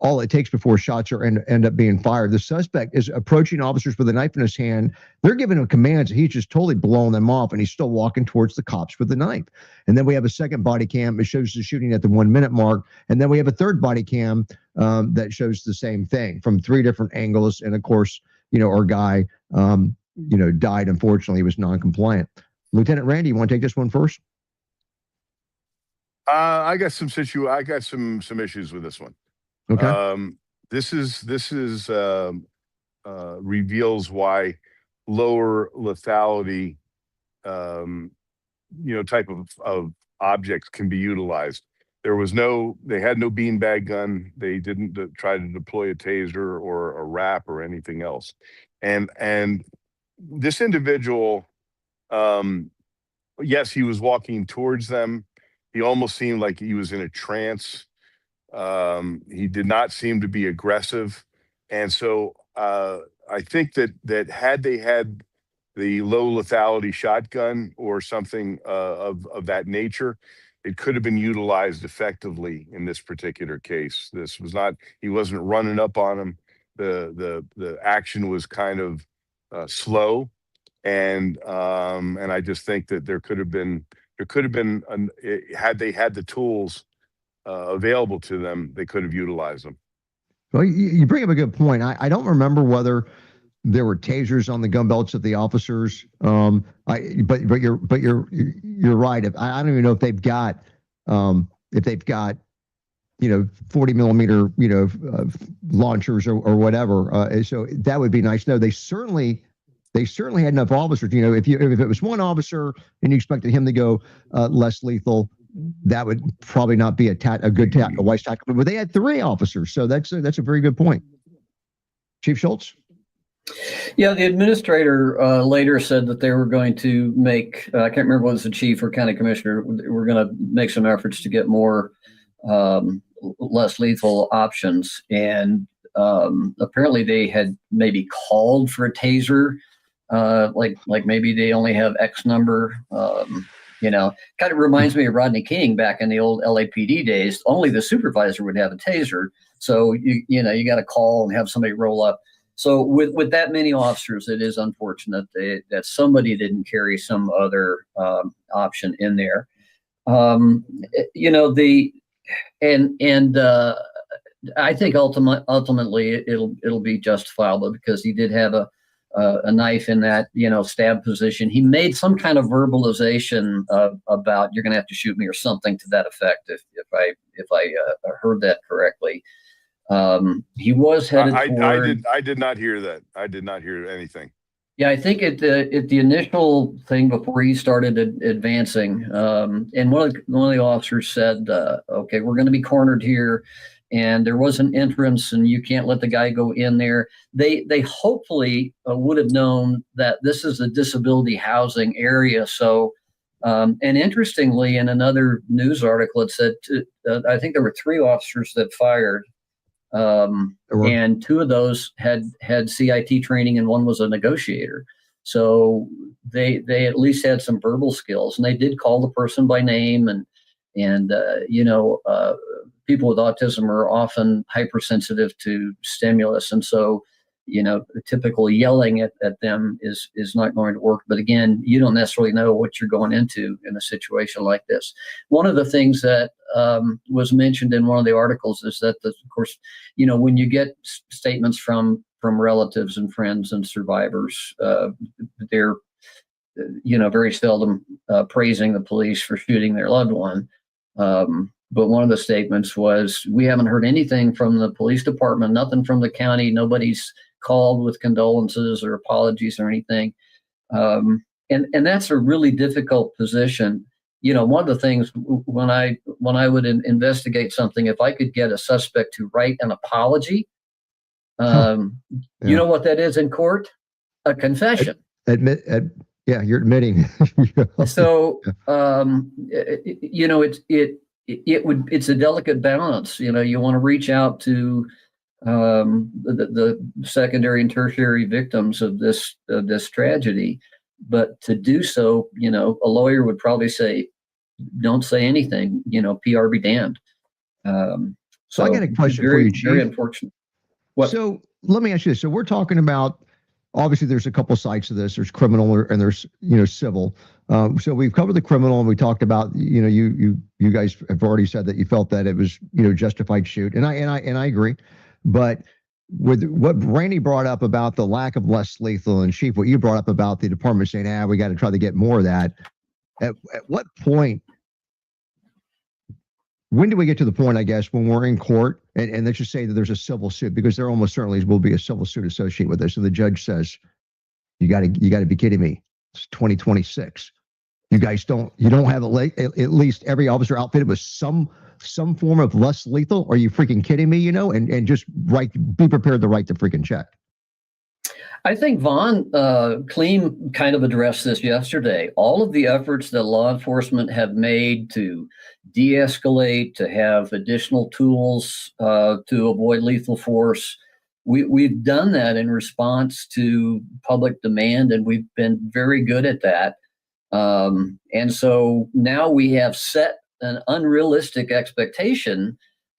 all it takes before shots end up being fired. The suspect is approaching officers with a knife in his hand. They're giving him commands. He's just totally blowing them off, and he's still walking towards the cops with the knife. And then we have a second body cam. It shows the shooting at the 1-minute mark. And then we have a third body cam that shows the same thing from 3 different angles. And of course, our guy, died. Unfortunately, he was non-compliant. Lieutenant Randy, you want to take this one first? I got some issues with this one. Okay. This is reveals why lower lethality, type of objects can be utilized. They had no beanbag gun. They didn't try to deploy a taser or a wrap or anything else. And this individual, yes, he was walking towards them. He almost seemed like he was in a trance. He did not seem to be aggressive. And so I think that had they had the low lethality shotgun or something of that nature, it could have been utilized effectively in this particular case. This was not, he wasn't running up on him. The action was kind of slow. And I just think that there could have been had they had the tools available to them, they could have utilized them. Well, you bring up a good point. I don't remember whether there were tasers on the gun belts of the officers. But you're right. I don't even know if they've got 40 millimeter launchers or whatever. So that would be nice. No, they certainly had enough officers. If it was one officer and you expected him to go less lethal, that would probably not be a wise tactic. But they had 3 officers, so that's a very good point. Chief Schultz. Yeah, the administrator later said that they were going to make, I can't remember what was the chief or county commissioner, we're going to make some efforts to get more less lethal options. And apparently they had maybe called for a taser, like maybe they only have X number. Kind of reminds me of Rodney King back in the old LAPD days. Only the supervisor would have a taser. So you got to call and have somebody roll up. So with that many officers, it is unfortunate that somebody didn't carry some other option in there. I think ultimately it'll be justifiable because he did have a knife in that stab position. He made some kind of verbalization about "you're going to have to shoot me" or something to that effect. If I heard that correctly. He was headed toward. I did not hear that. I did not hear anything. Yeah, I think at the initial thing before he started advancing, and one of the officers said, "Okay, we're going to be cornered here, and there was an entrance, and you can't let the guy go in there." They hopefully would have known that this is a disability housing area. So, and interestingly, in another news article, it said I think there were 3 officers that fired. And 2 of those had CIT training and one was a negotiator. So they at least had some verbal skills, and they did call the person by name and people with autism are often hypersensitive to stimulus. And so, typically yelling at them is not going to work. But again, you don't necessarily know what you're going into in a situation like this. One of the things that was mentioned in one of the articles is that, of course, when you get statements from relatives and friends and survivors, they're, very seldom praising the police for shooting their loved one. But one of the statements was, "We haven't heard anything from the police department, nothing from the county. Nobody's called with condolences or apologies or anything." And that's a really difficult position. One of the things when I would investigate something, if I could get a suspect to write an apology, you know what that is in court? A confession. You're admitting. So, it's a delicate balance. You want to reach out to the secondary and tertiary victims of this tragedy, but to do so, a lawyer would probably say, "Don't say anything. PR be damned." So I got a question for you, Chief. Very unfortunate. What? So let me ask you this. So we're talking about, obviously there's a couple sides to this. There's criminal and there's, civil. So we've covered the criminal, and we talked about, you guys have already said that you felt that it was, justified shoot. And I agree. But with what Randy brought up about the lack of less lethal, and Chief, what you brought up about the department saying, we got to try to get more of that. At what point when do we get to the point, I guess, when we're in court and let's just say that there's a civil suit, because there almost certainly will be a civil suit associated with this. And the judge says, you got to be kidding me. It's 2026. You don't have at least every officer outfitted with some form of less lethal. Are you freaking kidding me? And just be prepared to write the freaking check. I think Von Kleem kind of addressed this yesterday. All of the efforts that law enforcement have made to de-escalate, to have additional tools to avoid lethal force, we've done that in response to public demand, and we've been very good at that. And so now we have set an unrealistic expectation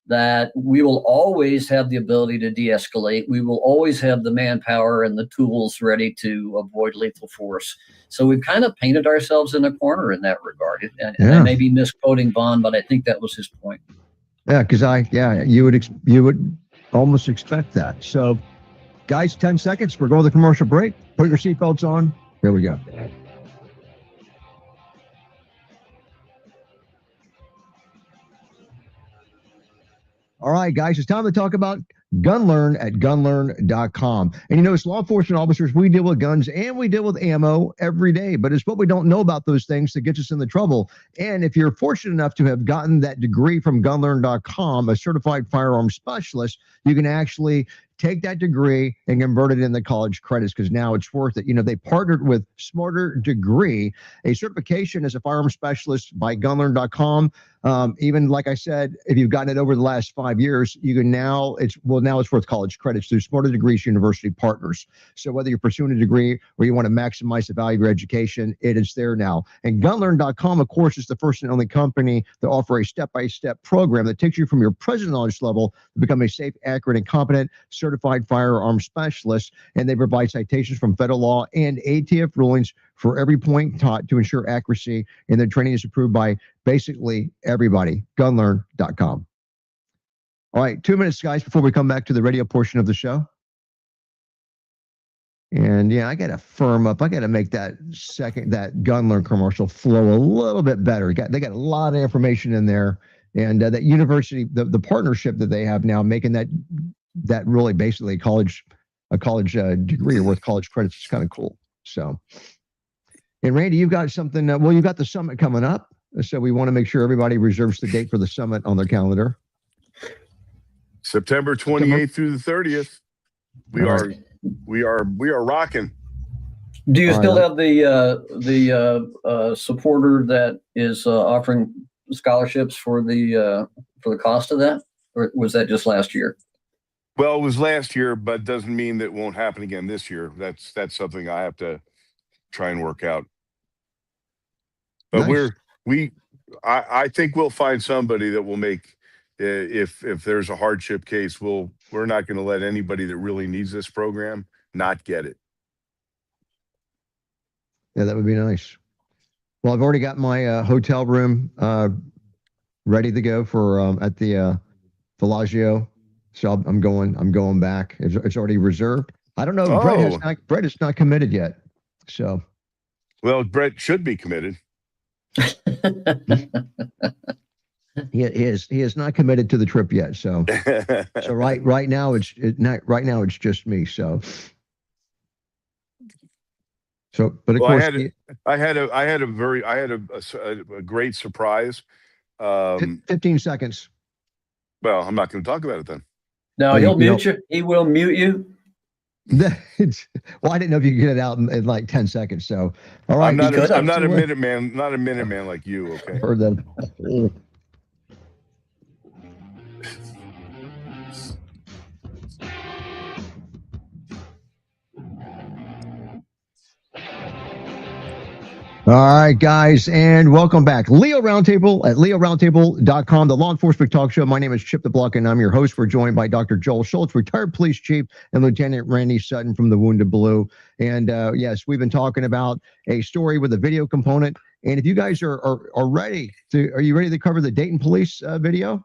that we will always have the ability to de-escalate. We will always have the manpower and the tools ready to avoid lethal force. So we've kind of painted ourselves in a corner in that regard. And I may be misquoting Vaughn, but I think that was his point. Yeah, because you would almost expect that. So, guys, 10 seconds. We're going to the commercial break. Put your seatbelts on. Here we go. All right, guys, it's time to talk about GunLearn at gunlearn.com. And as law enforcement officers, we deal with guns and we deal with ammo every day, but it's what we don't know about those things that gets us in the trouble. And if you're fortunate enough to have gotten that degree from gunlearn.com, a certified firearms specialist, you can actually take that degree and convert it into college credits, because now it's worth it. They partnered with Smarter Degree, a certification as a firearms specialist by gunlearn.com. Even like I said, if you've gotten it over the last 5 years, you can now it's worth college credits through Smarter Degrees University partners. So whether you're pursuing a degree or you want to maximize the value of your education, it is there now. And gunlearn.com, of course, is the first and only company to offer a step-by-step program that takes you from your present knowledge level to become a safe, accurate, and competent certified firearms specialist. And they provide citations from federal law and ATF rulings for every point taught to ensure accuracy. And the training is approved by basically everybody. Gunlearn.com. All right, 2 minutes, guys, before we come back to the radio portion of the show. And I got to firm up. I got to make that GunLearn commercial flow a little bit better. They got a lot of information in there, and that university, the partnership that they have now, making that really basically a college degree worth college credits is kind of cool. So, and Randy, you've got something. You've got the summit coming up, so we want to make sure everybody reserves the date for the summit on their calendar. September 28th through the 30th. We are rocking. Do you still have the supporter that is offering scholarships for the cost of that, or was that just last year? Well, it was last year, but doesn't mean that it won't happen again this year. That's something I have to try and work out. But nice. I think we'll find somebody that will make. If there's a hardship case, we're not going to let anybody that really needs this program not get it. Yeah, that would be nice. Well, I've already got my hotel room ready to go for at the Bellagio, so I'm going back. It's already reserved. I don't know. Brett is not committed yet. So, well, Brett should be committed. He is not committed to the trip yet. So right now it's just me. So but of course I had a great surprise. 15 seconds. Well, I'm not going to talk about it then. No, he'll mute you. He will mute you. Well, I didn't know if you could get it out in like 10 seconds. So, all right. I'm not a minute man. Not a minute man like you. Okay. Heard that. All right, guys, and welcome back. Leo Roundtable at leoroundtable.com, the law enforcement talk show. My name is Chip the Block, and I'm your host. We're joined by Dr. Joel Schultz, retired police chief, and Lieutenant Randy Sutton from the Wounded Blue. And yes, we've been talking about a story with a video component. And if you guys are ready are you ready to cover the Dayton police video?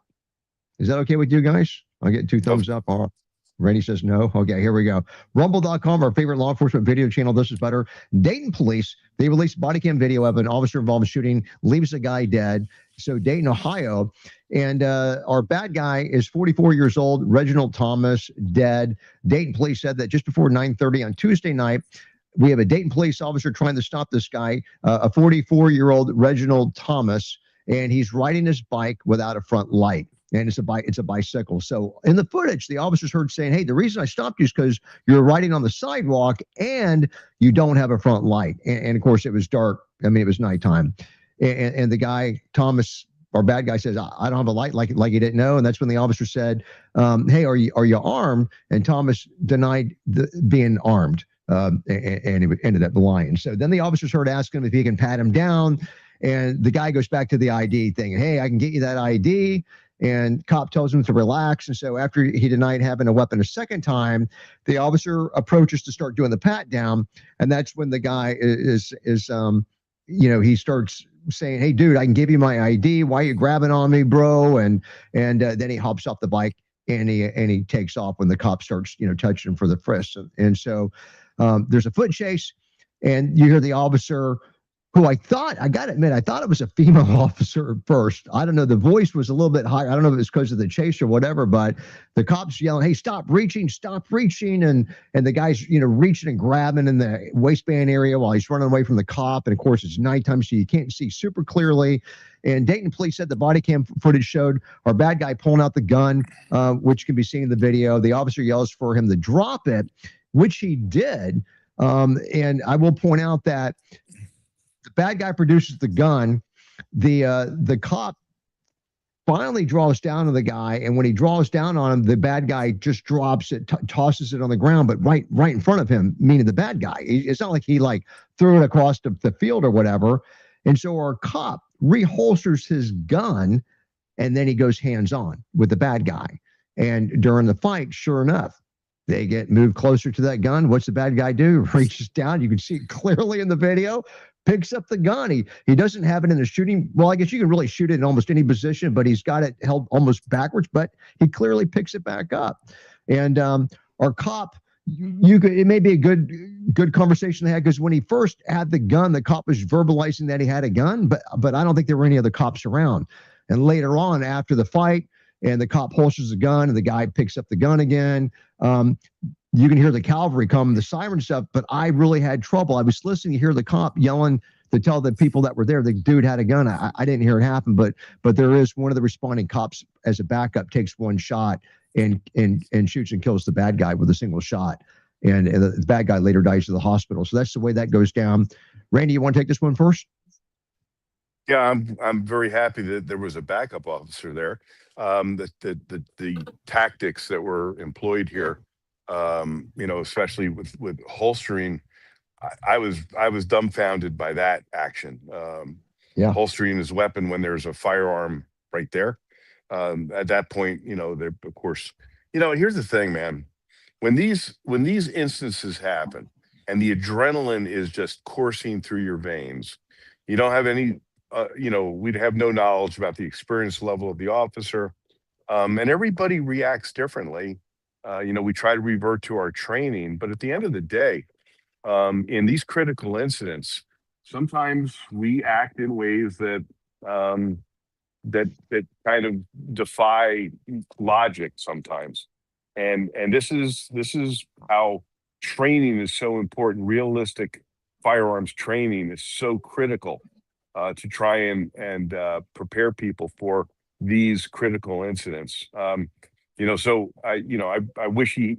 Is that okay with you guys? I'll get 2 thumbs up. All right. Randy says no. Okay, here we go. Rumble.com, our favorite law enforcement video channel. This is better. Dayton police, they released body cam video of an officer involved in shooting, leaves a guy dead. So Dayton, Ohio, And our bad guy is 44 years old, Reginald Thomas, dead. Dayton police said that just before 9:30 on Tuesday night, we have a Dayton police officer trying to stop this guy, a 44-year-old Reginald Thomas, and he's riding his bike without a front light. And it's a bicycle. So in the footage, the officers heard saying, "Hey, the reason I stopped you is because you're riding on the sidewalk and you don't have a front light." And of course, it was dark. I mean, it was nighttime. And the guy, Thomas, our bad guy, says, "I don't have a light," like he didn't know. And that's when the officer said, "Hey, are you armed?" And Thomas denied being armed. And he ended up lying. So then the officers heard asking him if he can pat him down. And the guy goes back to the ID thing. "Hey, I can get you that ID." And cop tells him to relax. And so after he denied having a weapon a second time, the officer approaches to start doing the pat down. And that's when the guy he starts saying, "Hey, dude, I can give you my ID. Why are you grabbing on me, bro?" And then he hops off the bike and he takes off when the cop starts, touching him for the frisk. And so there's a foot chase, and you hear the officer, who I got to admit, I thought it was a female officer at first. I don't know. The voice was a little bit higher. I don't know if it's because of the chase or whatever, but the cop's yelling, "Hey, stop reaching, stop reaching." And the guy's, reaching and grabbing in the waistband area while he's running away from the cop. And of course, it's nighttime, so you can't see super clearly. And Dayton police said the body cam footage showed our bad guy pulling out the gun, which can be seen in the video. The officer yells for him to drop it, which he did. And I will point out that the bad guy produces the gun. The cop finally draws down on the guy, and when he draws down on him, the bad guy just drops it, tosses it on the ground, but right in front of him, meaning the bad guy. It's not like he threw it across the field or whatever. And so our cop reholsters his gun, and then he goes hands-on with the bad guy. And during the fight, sure enough, they get moved closer to that gun. What's the bad guy do? Reaches down. You can see it clearly in the video. Picks up the gun. He doesn't have it in the shooting. Well, I guess you can really shoot it in almost any position, but he's got it held almost backwards, but he clearly picks it back up. And our cop, it may be a good conversation they had, because when he first had the gun, the cop was verbalizing that he had a gun, but I don't think there were any other cops around. And later on, after the fight, and the cop holsters the gun, and the guy picks up the gun again. You can hear the cavalry come, the siren stuff, but I really had trouble. I was listening to hear the cop yelling to tell the people that were there the dude had a gun. I didn't hear it happen, but there is one of the responding cops as a backup takes one shot and shoots and kills the bad guy with a single shot. And the bad guy later dies in the hospital. So that's the way that goes down. Randy, you want to take this one first? Yeah, I'm very happy that there was a backup officer there. The tactics that were employed here, especially with holstering, I was dumbfounded by that action. Holstering his weapon when there's a firearm right there. At that point, of course, here's the thing, man. When these instances happen and the adrenaline is just coursing through your veins, you don't have any. We'd have no knowledge about the experience level of the officer, and everybody reacts differently. We try to revert to our training, but at the end of the day, in these critical incidents, sometimes we act in ways that kind of defy logic sometimes, and this is how training is so important. Realistic firearms training is so critical. To try and prepare people for these critical incidents. So I wish he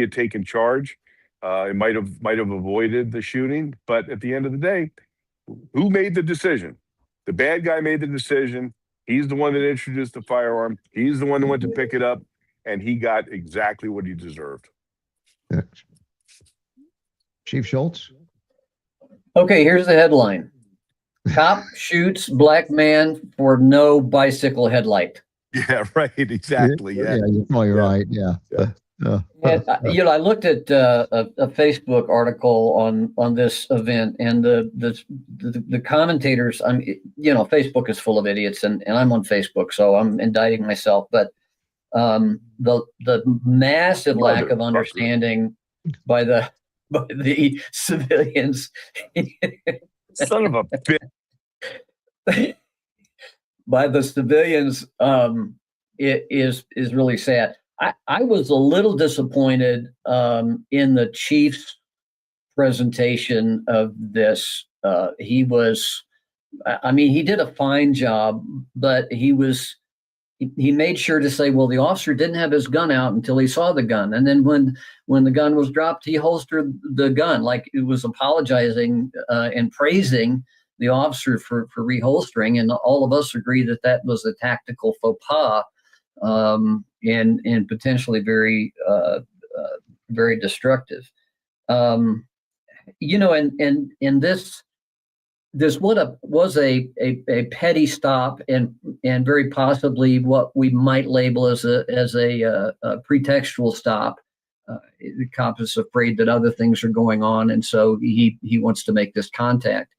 had taken charge. It might have avoided the shooting, but at the end of the day, who made the decision? The bad guy made the decision. He's the one that introduced the firearm. He's the one that went to pick it up, and he got exactly what he deserved. Chief Schultz. Okay, here's the headline. Cop shoots black man for no bicycle headlight. Yeah, right. Exactly. Yeah, you're probably right. Yeah. And, I looked at a Facebook article on this event, and the commentators. Facebook is full of idiots, and I'm on Facebook, so I'm indicting myself. But the massive lack of understanding by the civilians. Son of a bitch. by the civilians, it is really sad. I was a little disappointed in the chief's presentation of this. He was, I mean, he did a fine job, but he made sure to say, well, the officer didn't have his gun out until he saw the gun. And then when the gun was dropped, he holstered the gun, like it was apologizing and praising the officer for reholstering. And all of us agree that that was a tactical faux pas, and potentially very destructive. You know, and this was a petty stop and very possibly what we might label as a pretextual stop. The cop is afraid that other things are going on, and so he wants to make this contact.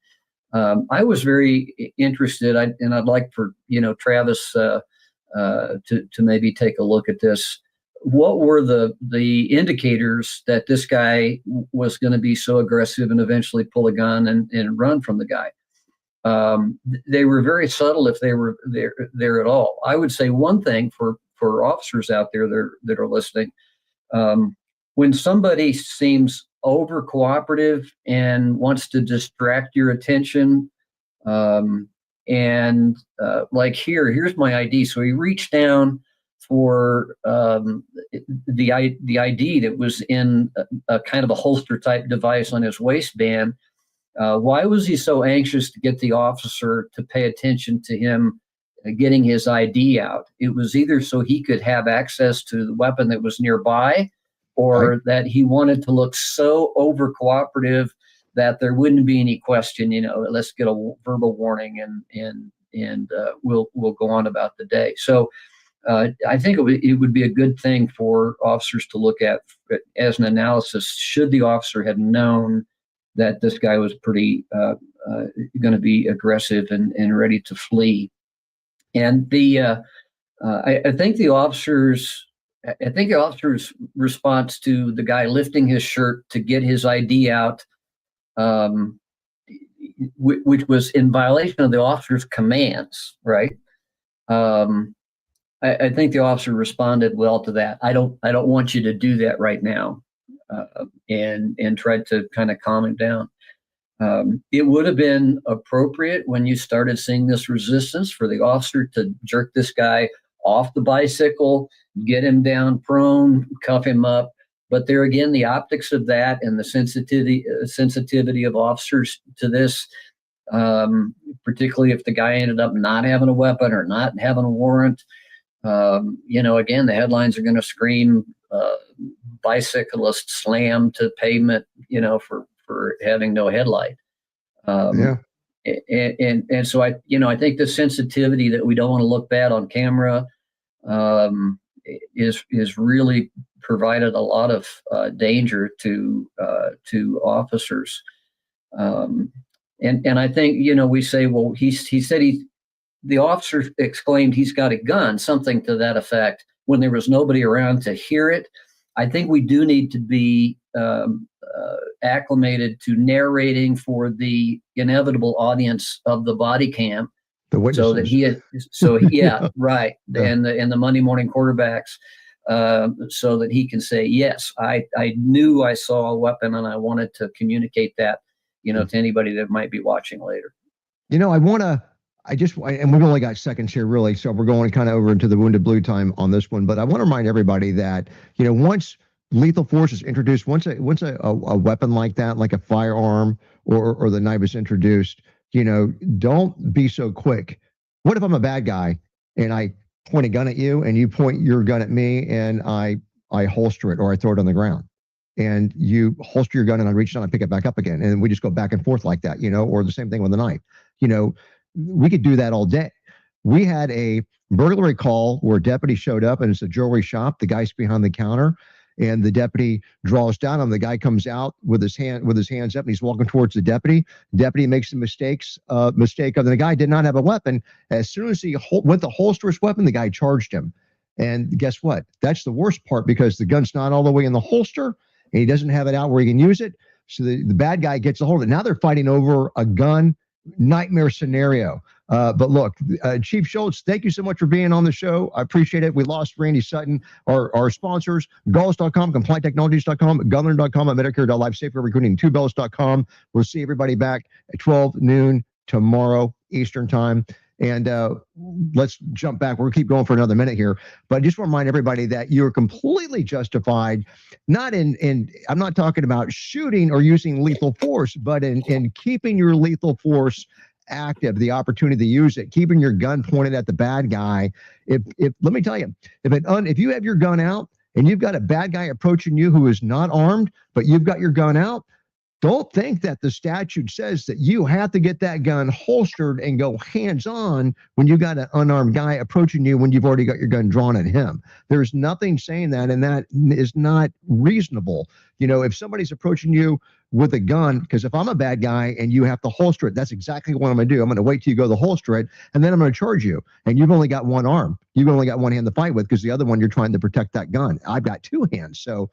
I was very interested, and I'd like for Travis to maybe take a look at this. What were the indicators that this guy was going to be so aggressive and eventually pull a gun and run from the guy? They were very subtle if they were there at all. I would say one thing for officers out there that are listening, when somebody seems over cooperative and wants to distract your attention, like here's my ID. So he reached down for the ID that was in a kind of a holster type device on his waistband. Why was he so anxious to get the officer to pay attention to him getting his ID out? It was either so he could have access to the weapon that was nearby, or that he wanted to look so over cooperative that there wouldn't be any question, let's get a verbal warning and we'll go on about the day. So I think it would be a good thing for officers to look at as an analysis. Should the officer have known that this guy was pretty going to be aggressive and ready to flee? And I think the officer's response to the guy lifting his shirt to get his ID out, which was in violation of the officer's commands, right? I think the officer responded well to that. I don't want you to do that right now, and tried to kind of calm him down. It would have been appropriate when you started seeing this resistance for the officer to jerk this guy off the bicycle, get him down prone, cuff him up. But there again, the optics of that and the sensitivity of officers to this, particularly if the guy ended up not having a weapon or not having a warrant, again, the headlines are going to scream bicyclist slammed to pavement, for having no headlight. And so I think the sensitivity that we don't want to look bad on camera is really provided a lot of danger to officers. And I think, we say, well, he said the officer exclaimed he's got a gun, something to that effect, when there was nobody around to hear it. I think we do need to be acclimated to narrating for the inevitable audience of the body cam. The witnesses. Right. Yeah. And the Monday morning quarterbacks, so that he can say, yes, I knew I saw a weapon and I wanted to communicate that, to anybody that might be watching later. And we've only got seconds here, really, so we're going kind of over into the Wounded Blue time on this one. But I want to remind everybody that, once lethal force is introduced, once a weapon like that, like a firearm or the knife is introduced, don't be so quick. What if I'm a bad guy and I point a gun at you and you point your gun at me and I holster it or I throw it on the ground? And you holster your gun and I reach down and pick it back up again. And we just go back and forth like that, or the same thing with a knife. We could do that all day. We had a burglary call where a deputy showed up and it's a jewelry shop. The guy's behind the counter and the deputy draws down on him. The guy comes out with his hands up and he's walking towards the deputy. Deputy makes the mistake of the guy did not have a weapon. As soon as he went to holster his weapon, the guy charged him. And guess what? That's the worst part, because the gun's not all the way in the holster and he doesn't have it out where he can use it. So the bad guy gets a hold of it. Now they're fighting over a gun. Nightmare scenario. But look, Chief Schultz, thank you so much for being on the show. I appreciate it. We lost Randy Sutton, our sponsors, Gauls.com, CompliantTechnologies.com, Governor.com, Medicare.life, SafeRecruiting, 2bells.com. We'll see everybody back at 12 noon tomorrow Eastern time. And let's jump back. We'll keep going for another minute here. But I just want to remind everybody that you're completely justified, not in I'm not talking about shooting or using lethal force, but in keeping your lethal force active, the opportunity to use it, keeping your gun pointed at the bad guy. If let me tell you, if you have your gun out and you've got a bad guy approaching you who is not armed, but you've got your gun out, don't think that the statute says that you have to get that gun holstered and go hands-on when you got an unarmed guy approaching you when you've already got your gun drawn at him. There's nothing saying that, and that is not reasonable. You know, if somebody's approaching you with a gun, because if I'm a bad guy and you have to holster it, that's exactly what I'm going to do. I'm going to wait till you go to holster it, and then I'm going to charge you. And you've only got one arm. You've only got one hand to fight with because the other one you're trying to protect that gun. I've got two hands. So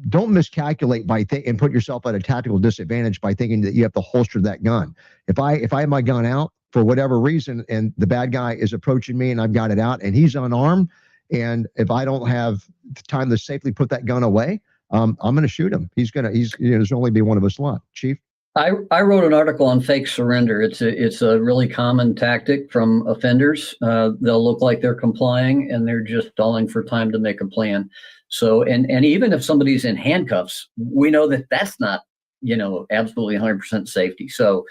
don't miscalculate and put yourself at a tactical disadvantage by thinking that you have to holster that gun. If I have my gun out for whatever reason and the bad guy is approaching me and I've got it out and he's unarmed, and if I don't have time to safely put that gun away, I'm going to shoot him. There's only be one of us left. Chief? I wrote an article on fake surrender. It's a really common tactic from offenders. They'll look like they're complying and they're just stalling for time to make a plan. So, and even if somebody's in handcuffs, we know that that's not, absolutely 100% safety. So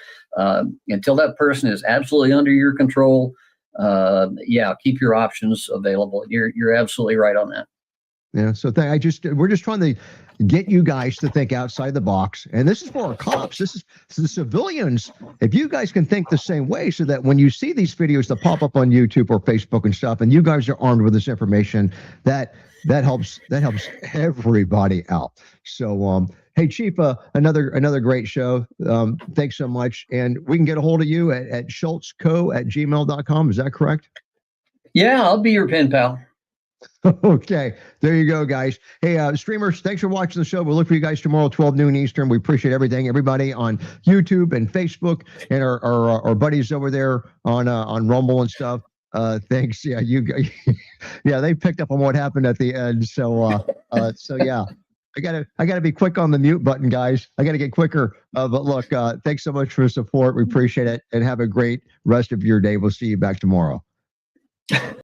until that person is absolutely under your control, keep your options available. You're absolutely right on that. Yeah. So we're just trying to get you guys to think outside the box. And this is for our cops. This is the civilians. If you guys can think the same way so that when you see these videos that pop up on YouTube or Facebook and stuff, and you guys are armed with this information, that helps everybody out. So, hey, Chief, another great show. Thanks so much. And we can get a hold of you at schultzco@gmail.com. Is that correct? Yeah, I'll be your pen pal. Okay, there you go, guys. Hey, streamers, thanks for watching the show. We'll look for you guys tomorrow, 12 noon Eastern. We appreciate everything, everybody on YouTube and Facebook, and our buddies over there on Rumble and stuff. Thanks. Yeah, yeah, they picked up on what happened at the end. So yeah, I gotta be quick on the mute button, guys. I gotta get quicker. But look, thanks so much for the support. We appreciate it, and have a great rest of your day. We'll see you back tomorrow.